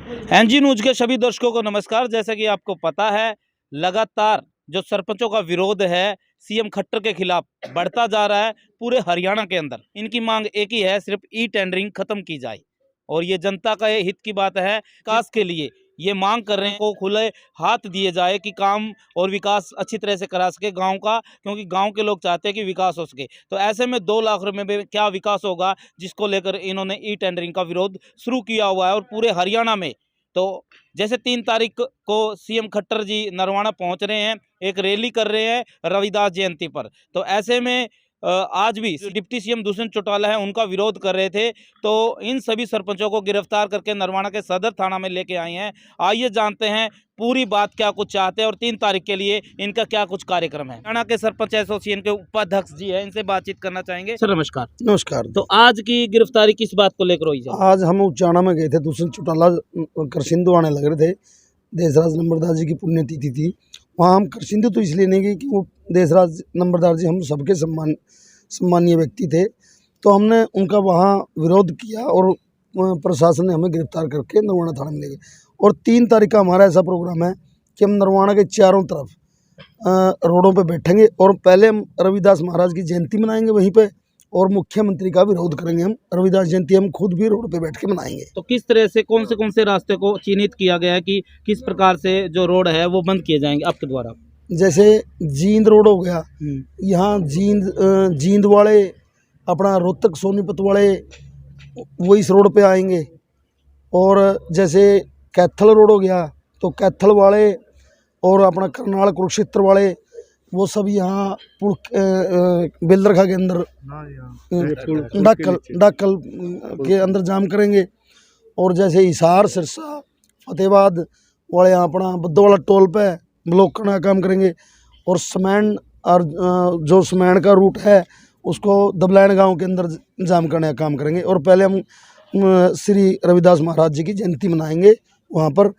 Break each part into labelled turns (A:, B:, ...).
A: NG news के सभी दर्शकों को नमस्कार। जैसा कि आपको पता है, लगातार जो सरपंचों का विरोध है सीएम खट्टर के खिलाफ बढ़ता जा रहा है पूरे हरियाणा के अंदर। इनकी मांग एक ही है, सिर्फ ई टेंडरिंग खत्म की जाए और ये जनता का हित की बात है। विकास के लिए ये मांग कर रहे हैं को खुले हाथ दिए जाए कि काम और विकास अच्छी तरह से करा सके गांव का, क्योंकि गांव के लोग चाहते हैं कि विकास हो सके। तो ऐसे में 2 लाख रुपए में क्या विकास होगा, जिसको लेकर इन्होंने ई टेंडरिंग का विरोध शुरू किया हुआ है। और पूरे हरियाणा में तो जैसे 3 तारीख को सीएम खट्टर जी नरवाना पहुंच रहे हैं, एक रैली कर रहे हैं रविदास जयंती पर। तो ऐसे में आज भी डिप्टी सीएम दुष्यंत चौटाला है उनका विरोध कर रहे थे। तो इन सभी सरपंचों को गिरफ्तार करके नरवाना के सदर थाना में लेके आए हैं। आइए जानते हैं पूरी बात, क्या कुछ चाहते हैं और 3 तारीख के लिए इनका क्या कुछ कार्यक्रम है। हरियाणा के सरपंच एसोसिएशन के उपाध्यक्ष जी हैं, इनसे बातचीत करना चाहेंगे। सर नमस्कार।
B: नमस्कार।
A: तो आज की गिरफ्तारी किस बात को लेकर हुई है?
B: आज हम उच्चाणा में गए थे, दुष्यंत चौटाला करसिंधु आने लग रहे थे। देशराज नंबरदार जी की पुण्यतिथि थी। वहाँ हम करसिंधु तो इसलिए नहीं गए कि वो देशराज नंबरदार जी हम सबके सम्मानीय व्यक्ति थे। तो हमने उनका वहाँ विरोध किया और प्रशासन ने हमें गिरफ्तार करके नरवाना थाना में ले गए। और 3 तारीख का हमारा ऐसा प्रोग्राम है कि हम नरवाना के चारों तरफ रोडों पे बैठेंगे और पहले हम रविदास महाराज की जयंती मनाएंगे वहीं पे, और मुख्यमंत्री का विरोध करेंगे। हम रविदास जयंती हम खुद भी रोड पे बैठ के मनाएंगे।
A: तो किस तरह से कौन से रास्ते को चिन्हित किया गया है कि किस प्रकार से जो रोड है वो बंद किए जाएंगे आपके द्वारा?
B: जैसे जींद रोड हो गया, यहाँ जींद वाले अपना रोहतक सोनीपत वाले वो इस रोड पे आएंगे। और जैसे कैथल रोड हो गया तो कैथल वाले और अपना करनाल कुरुक्षेत्र वाले वो सब यहाँ बेलदरखा के अंदर डाकल के अंदर जाम करेंगे। और जैसे हिसार सिरसा फतेहाबाद वाले यहाँ अपना बद्दो वाला टोल पे ब्लॉक करने का काम करेंगे। और समैन और जो समैन का रूट है उसको दबलैन गांव के अंदर जाम करने का काम करेंगे। और पहले हम श्री रविदास महाराज जी की जयंती मनाएंगे वहाँ पर।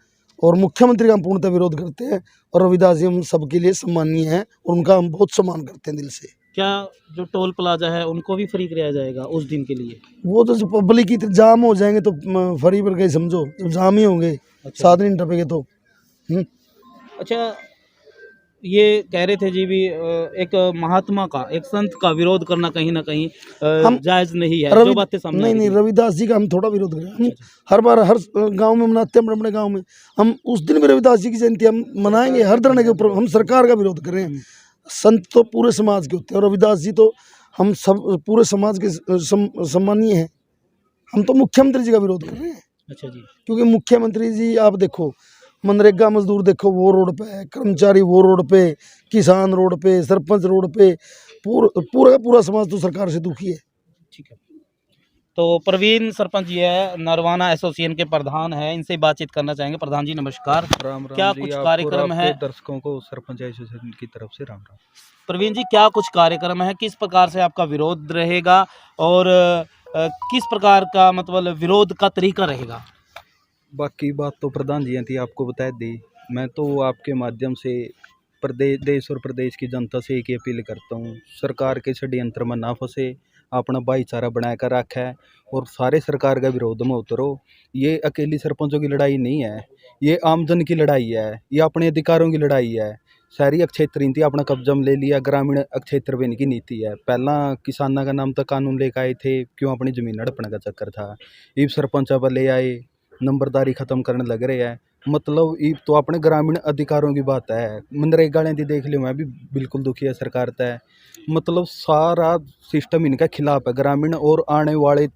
B: और मुख्यमंत्री का हम पूर्णतः विरोध करते हैं और रविदास जी हम सबके लिए सम्मानीय हैं और उनका हम बहुत सम्मान करते हैं दिल से।
A: क्या जो टोल प्लाजा है उनको भी फ्री कराया जाएगा उस दिन के लिए?
B: वो तो पब्लिक की जाम हो जाएंगे तो फ्री पर गए समझो, जब जाम ही होंगे।
A: अच्छा।
B: साधन नहीं टपेंगे तो।
A: अच्छा, ये कह रहे थे जी भी एक महात्मा का, एक संत का विरोध करना कहीं ना कहीं जायज नहीं है। जो बातें सामने
B: नहीं, रविदास जी का हम थोड़ा विरोध करें। हम हर बार हर गांव में मनाते हैं, बड़े बड़े गांव में हम उस दिन भी रविदास जी की जयंती हम मनाएंगे। हर धरने के ऊपर हम सरकार का विरोध कर रहे हैं। संत तो पूरे समाज के होते हैं और रविदास जी तो हम सब पूरे समाज के सम्मानीय हैं। हम तो मुख्यमंत्री जी का विरोध कर रहे हैं।
A: अच्छा जी।
B: क्योंकि मुख्यमंत्री जी आप देखो, मनरेगा मजदूर देखो वो रोड पे है, कर्मचारी वो रोड पे, किसान रोड पे, सरपंच रोड पे, पूरा का पूरा समाज तो सरकार से दुखी है।
A: ठीक है। तो प्रवीण सरपंच जी है, नरवाना एसोसिएशन के प्रधान है, इनसे बातचीत करना चाहेंगे। प्रधान जी नमस्कार।
C: राम राम।
A: क्या कुछ कार्यक्रम है?
C: दर्शकों को सरपंच एसोसिएशन की तरफ से राम राम।
A: प्रवीण जी, क्या कुछ कार्यक्रम है, किस प्रकार से आपका विरोध रहेगा और किस प्रकार का मतलब विरोध का तरीका रहेगा?
C: बाकी बात तो प्रधान जी थी आपको बता दी। मैं तो आपके माध्यम से देश और प्रदेश की जनता से एक ही अपील करता हूँ, सरकार के षड्यंत्र में ना फंसे, अपना भाईचारा बनाकर रखा है और सारे सरकार का विरोध में उतरो। ये अकेली सरपंचों की लड़ाई नहीं है, ये आमजन की लड़ाई है, ये अपने अधिकारों की लड़ाई है। शहरी क्षेत्र इनकी अपना कब्जा में ले लिया, ग्रामीण क्षेत्र में इनकी नीति है। पहला किसानों का नाम तक कानून लेकर आए थे, क्यों अपनी जमीन हड़पने का चक्कर था। ये सरपंच अब ले आए, नंबरदारी ख़त्म करने लग रहे हैं। मतलब ये तो अपने ग्रामीण अधिकारों की बात है। मनरेगा ने देख लियो, मैं भी बिल्कुल दुखी है सरकार तय। मतलब सारा सिस्टम इनका खिलाफ है ग्रामीण, और आने वाले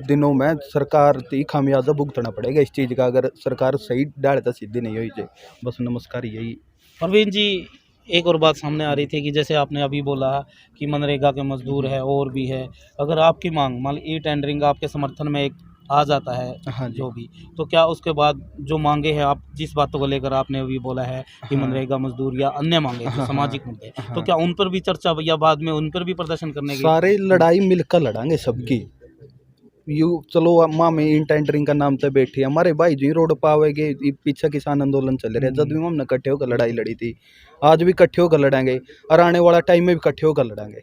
C: दिनों में सरकार की खामियाजा भुगतना पड़ेगा इस चीज़ का, अगर सरकार सही डालता सीधी नहीं हुई जाए। बस नमस्कार यही।
A: प्रवीण जी, एक और बात सामने आ रही थी कि जैसे आपने अभी बोला कि मनरेगा के मजदूर है और भी है, अगर आपकी मांग मान ई टेंडरिंग आपके समर्थन में एक आ जाता है,
C: हाँ
A: जो भी, तो क्या उसके बाद जो मांगे हैं आप जिस बातों को लेकर आपने अभी बोला है कि मनरेगा मजदूर या अन्य मांगे जो सामाजिक मुद्दे, तो क्या उन पर भी चर्चा या बाद में उन पर भी प्रदर्शन करने की?
C: सारे लड़ाई मिलकर लड़ांगे सबकी। यू चलो माँ में इन टेंडरिंग का नाम तो बैठी हमारे भाई जी रोड पावेगे। पीछे किसान आंदोलन चल रहे, जब भी हमने इकट्ठे होकर लड़ाई लड़ी थी, आज भी इकट्ठे होकर लड़ेंगे और आने वाला टाइम में भी इकट्ठे होकर लड़ेंगे।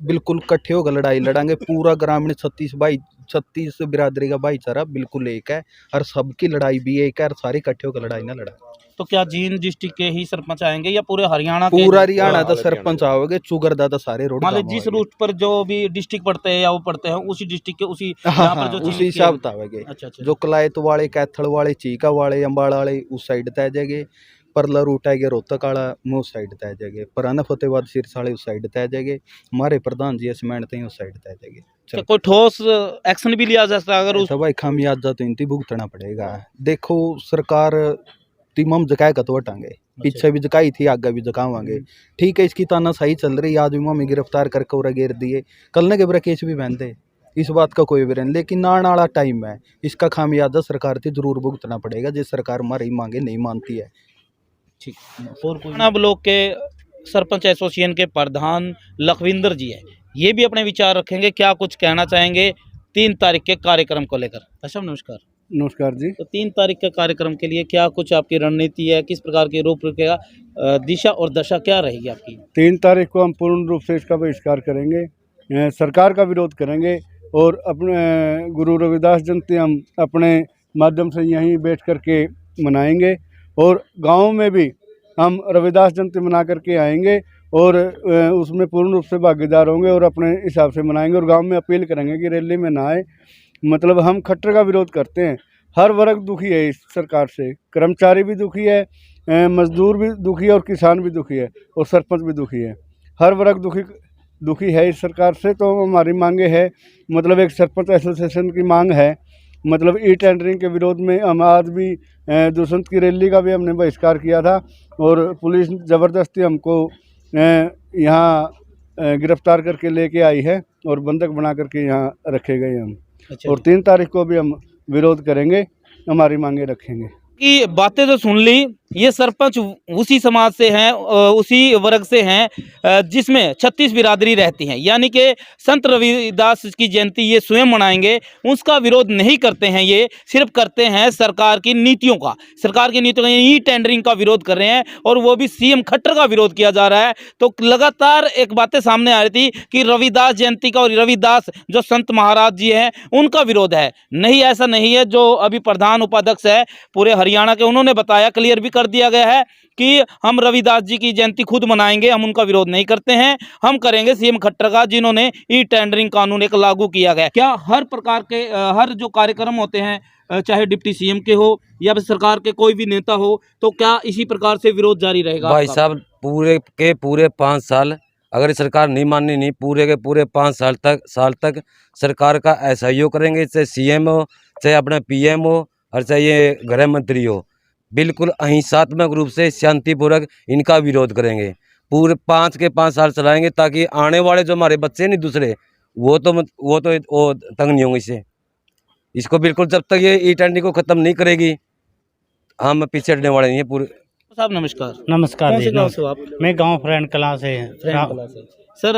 C: बिल्कुल इकट्ठे होकर लड़ाई लड़ेंगे। पूरा ग्रामीण 36 भाई 36 बिरादरी का भाईचारा बिल्कुल एक है, और सबकी लड़ाई भी एक है, और सारी इकट्ठे होकर लड़ाई ना लड़ा।
A: तो क्या जींद डिस्ट्रिक्ट के ही सरपंच आएंगे या पूरे हरियाणा के?
C: पूरा हरियाणा का सरपंच आओगे, चुगरदा तो सारे रोड
A: मान लो जिस रूट पर जो भी डिस्ट्रिक्ट पड़ते हैं या वो पड़ते हैं उसी डिस्ट्रिक्ट के उसी
C: हाँ
A: यहाँ पर
C: हाँ
A: जो
C: उसी
A: चीनी
C: हिसाब
A: के-
C: तावेगे।
A: अच्छा अच्छा
C: जो कलायत वाले, कैथल वाले, चीका वाले, अम्बाड़ा वाले उस साइड तय जाएंगे, परला रूट आएगा रोहतक वाला वो उस साइड तय जाएंगे, पुराना फतेहबाद सिरसा वाले उस साइड तय जाएंगे, हमारे प्रधान जी सीमेंट थे उस साइड तय जाएंगे।
A: क्या कोई ठोस एक्शन भी लिया जा सकता है अगर उस
C: तो भाई खामियाजा तो इनती भुगतना पड़ेगा। देखो सरकार तीमम जकाय का तो हटाएंगे, पीछे भी जकाई थी, आगे भी जकावांगे। ठीक है, इसकी तानाशाही चल रही, आज भी हमें गिरफ्तार करके और घेर दिए, कल ने के बरा केस भी बहनते, इस बात का कोई विरोध, लेकिन आने वाला टाइम है, इसका खामियाजा सरकार से जरूर भुगतना पड़ेगा, जिस सरकार हमारी मांगे नहीं मानती है।
A: ठीक और कोई ब्लॉक के सरपंच एसोसिएशन के प्रधान लखविंदर जी है, ये भी अपने विचार रखेंगे, क्या कुछ कहना चाहेंगे 3 तारीख के कार्यक्रम को लेकर। अच्छा नमस्कार।
B: नमस्कार जी।
A: तो 3 तारीख के कार्यक्रम के लिए क्या कुछ आपकी रणनीति है, किस प्रकार की रूपरेखा, दिशा और दशा क्या रहेगी आपकी?
D: 3 तारीख को हम पूर्ण रूप से इसका बहिष्कार करेंगे, सरकार का विरोध करेंगे, और अपने गुरु रविदास जयंती हम अपने माध्यम से यहीं बैठ कर के मनाएंगे, और गांव में भी हम रविदास जयंती मना करके आएंगे, और उसमें पूर्ण रूप से भागीदार होंगे और अपने हिसाब से मनाएंगे, और गांव में अपील करेंगे कि रैली में ना आए। मतलब हम खट्टर का विरोध करते हैं, हर वर्ग दुखी है इस सरकार से, कर्मचारी भी दुखी है, मजदूर भी दुखी है, और किसान भी दुखी है, और सरपंच भी दुखी है, हर वर्ग दुखी है इस सरकार से। तो हमारी मांगे है, मतलब एक सरपंच एसोसिएशन की मांग है, मतलब ई टेंडरिंग के विरोध में हम आज भी दुष्यंत की रैली का भी हमने बहिष्कार किया था, और पुलिस ज़बरदस्ती हमको यहाँ गिरफ्तार करके लेके आई है, और बंधक बना करके यहाँ रखे गए हम।
A: अच्छा
D: और 3 तारीख को भी हम विरोध करेंगे, हमारी मांगे रखेंगे।
A: की बातें तो सुन ली, ये सरपंच उसी समाज से हैं, उसी वर्ग से हैं जिसमें 36 बिरादरी रहती हैं, यानी कि संत रविदास की जयंती ये स्वयं मनाएंगे, उसका विरोध नहीं करते हैं, ये सिर्फ करते हैं सरकार की नीतियों का, ई टेंडरिंग का विरोध कर रहे हैं, और वो भी सीएम खट्टर का विरोध किया जा रहा है। तो लगातार एक बातें सामने आ रही थी कि रविदास जयंती का, और रविदास जो संत महाराज जी हैं उनका विरोध है। नहीं, ऐसा नहीं है। जो अभी प्रधान उपाध्यक्ष है पूरे हरियाणा के, उन्होंने बताया, क्लियर भी कर दिया गया है कि हम रविदास जी की जयंती खुद मनाएंगे, हम उनका विरोध नहीं करते हैं, हम करेंगे सीएम खट्टर का, जिन्होंने ई टेंडरिंग कानून एक लागू किया गया। क्या हर प्रकार के हर जो कार्यक्रम होते हैं, चाहे डिप्टी सीएम के हो या फिर सरकार के कोई भी नेता हो, तो क्या इसी प्रकार से विरोध जारी रहेगा?
E: भाई साहब, पूरे के पूरे 5 साल अगर सरकार नहीं माननी, नहीं पूरे के पूरे 5 साल तक सरकार का SIO करेंगे, चाहे सीएम हो, चाहे अपना PM हो, और चाहे ये गृह मंत्री हो, बिल्कुल अहिंसात्मक रूप से शांतिपूर्वक इनका विरोध करेंगे। पूरे 5 के 5 साल चलाएंगे, ताकि आने वाले जो हमारे बच्चे नहीं दूसरे, वो तंग नहीं होंगे इससे। इसको बिल्कुल जब तक ये ई टेंडरिंग को ख़त्म नहीं करेगी, हम पीछे हटने वाले नहीं है पूरे।
A: साहब नमस्कार।
F: नमस्कार
A: कौन से
F: जी।
A: गांव से हो आप?
F: मैं गांव फ्रेंड कला से हैं।
A: सर,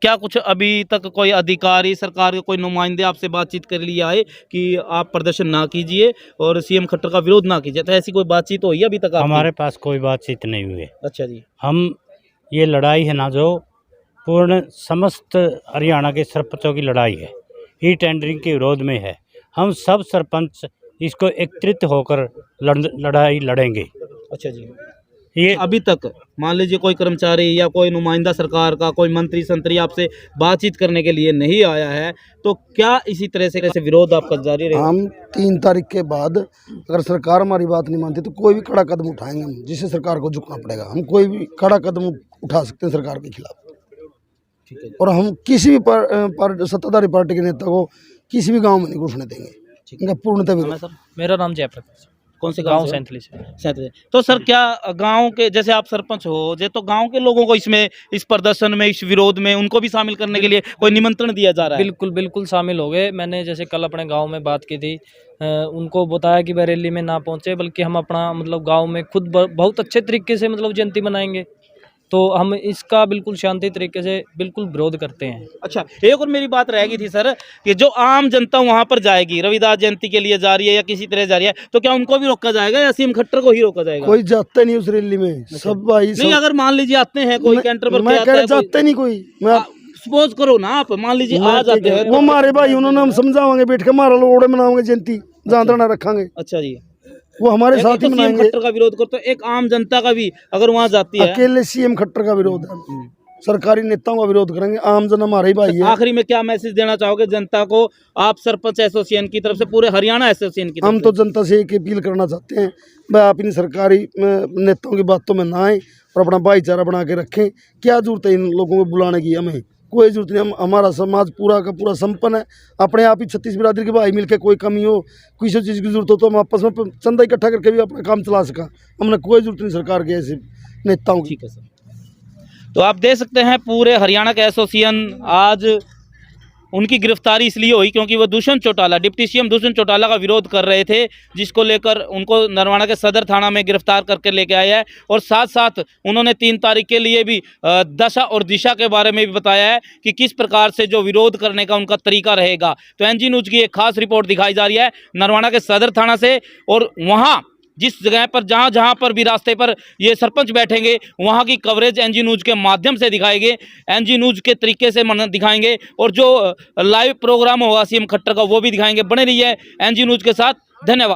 A: क्या कुछ अभी तक कोई अधिकारी, सरकार के कोई नुमाइंदे आपसे बातचीत कर लिए आए कि आप प्रदर्शन ना कीजिए और सीएम खट्टर का विरोध ना कीजिए? तो ऐसी कोई बातचीत हुई अभी तक आपकी?
F: हमारे पास कोई बातचीत नहीं हुई है।
A: अच्छा जी।
F: हम ये लड़ाई है ना, जो पूर्ण समस्त हरियाणा के सरपंचों की लड़ाई है, ई टेंडरिंग के विरोध में है। हम सब सरपंच इसको एकत्रित होकर लड़ाई लड़ेंगे।
A: अच्छा जी।
F: ये
A: अभी तक मान लीजिए कोई कर्मचारी या कोई नुमाइंदा सरकार का, कोई मंत्री संतरी आपसे बातचीत करने के लिए नहीं आया है, तो क्या इसी तरह से विरोध आपका जारी रहेगा?
B: हम 3 तारीख के बाद अगर सरकार हमारी बात नहीं मानती तो कोई भी कड़ा कदम उठाएंगे हम, जिससे सरकार को झुकना पड़ेगा। हम कोई भी कड़ा कदम उठा सकते हैं सरकार के खिलाफ।
A: ठीक है।
B: और हम किसी भी सत्ताधारी पार्टी के नेता को किसी भी गांव में नहीं घुसने देंगे, इनका पूर्णतः विरोध।
A: सर,
G: मेरा नाम जयप्रकाश।
A: कौन से
G: गांव
A: गांव से?
G: सैंतली से।
A: सैंतली। तो सर, क्या गांव के, जैसे आप सरपंच हो, तो गांव के लोगों को इसमें, इस प्रदर्शन में, इस विरोध में, उनको भी शामिल करने के लिए कोई निमंत्रण दिया जा रहा है?
G: बिल्कुल बिल्कुल शामिल हो गए। मैंने जैसे कल अपने गांव में बात की थी, उनको बताया कि वह रैली में ना पहुंचे, बल्कि हम अपना मतलब गांव में खुद बहुत अच्छे तरीके से मतलब जयंती मनाएंगे। तो हम इसका बिल्कुल शांति तरीके से बिल्कुल विरोध करते हैं।
A: अच्छा, एक और मेरी बात रह गई थी सर, कि जो आम जनता वहां पर जाएगी, रविदास जयंती के लिए जा रही है या किसी तरह जा रही है, तो क्या उनको भी रोका जाएगा या सीएम खट्टर को ही रोका जाएगा?
B: कोई जाता नहीं उस रैली में, सब भाई
A: नहीं, अगर मान लीजिए आते हैं कोई कैंटर पर,
B: मैं कह रहा जाते नहीं कोई। मैं
A: सपोज करो ना आप, मान लीजिए आ जाते हैं
B: वो हमारे भाई, उन्होंने हम समझावांगे बैठ के, हमारा लोग ओड़े मनाओगे जयंती, जहाँ तक रखेंगे,
A: अच्छा जी,
B: वो हमारे
A: एक
B: साथ
A: तो
B: ही
A: सीएम
B: मनाएंगे।
A: खट्टर का विरोध करते हो, एक आम जनता का भी अगर वहाँ जाती है।
B: अकेले सीएम खट्टर का विरोध है, सरकारी नेताओं का विरोध करेंगे, आम जन हमारे ही भाई है।
A: आखिरी में क्या मैसेज देना चाहोगे जनता को, आप सरपंच एसोसिएशन की तरफ से, पूरे हरियाणा एसोसिएशन की तरफ
B: हम
A: से?
B: तो जनता से एक अपील करना चाहते हैं, भाई आप इन सरकारी नेताओं की बातों में ना आए और अपना भाईचारा बना के रखें। क्या जरूरत है इन लोगों को बुलाने की, हमें कोई जरूरत नहीं। हमारा समाज पूरा का पूरा संपन्न है, अपने आप ही 36 बिरादरी के भाई मिलकर, कोई कमी हो, किसी चीज़ की जरूरत हो तो हम आपस में चंदा इकट्ठा करके भी अपना काम चला सका। हमने कोई जरूरत नहीं सरकार के ऐसे नेताओं की।
A: ठीक है सर। तो आप देख सकते हैं पूरे हरियाणा के एसोसिएशन आज उनकी गिरफ्तारी इसलिए हुई क्योंकि वो दुष्यंत चौटाला, डिप्टी सीएम दुष्यंत चौटाला का विरोध कर रहे थे, जिसको लेकर उनको नरवाना के सदर थाना में गिरफ्तार करके लेके आया है। और साथ साथ उन्होंने 3 तारीख के लिए भी दशा और दिशा के बारे में भी बताया है कि किस प्रकार से जो विरोध करने का उनका तरीका रहेगा। तो एनजी न्यूज़ की एक खास रिपोर्ट दिखाई जा रही है नरवाना के सदर थाना से, और वहाँ जिस जगह पर जहाँ पर भी रास्ते पर ये सरपंच बैठेंगे वहाँ की कवरेज एनजी न्यूज़ के माध्यम से दिखाएंगे, एनजी न्यूज़ के तरीके से दिखाएंगे, और जो लाइव प्रोग्राम होगा सीएम खट्टर का वो भी दिखाएंगे। बने रहिए एनजी न्यूज़ के साथ। धन्यवाद।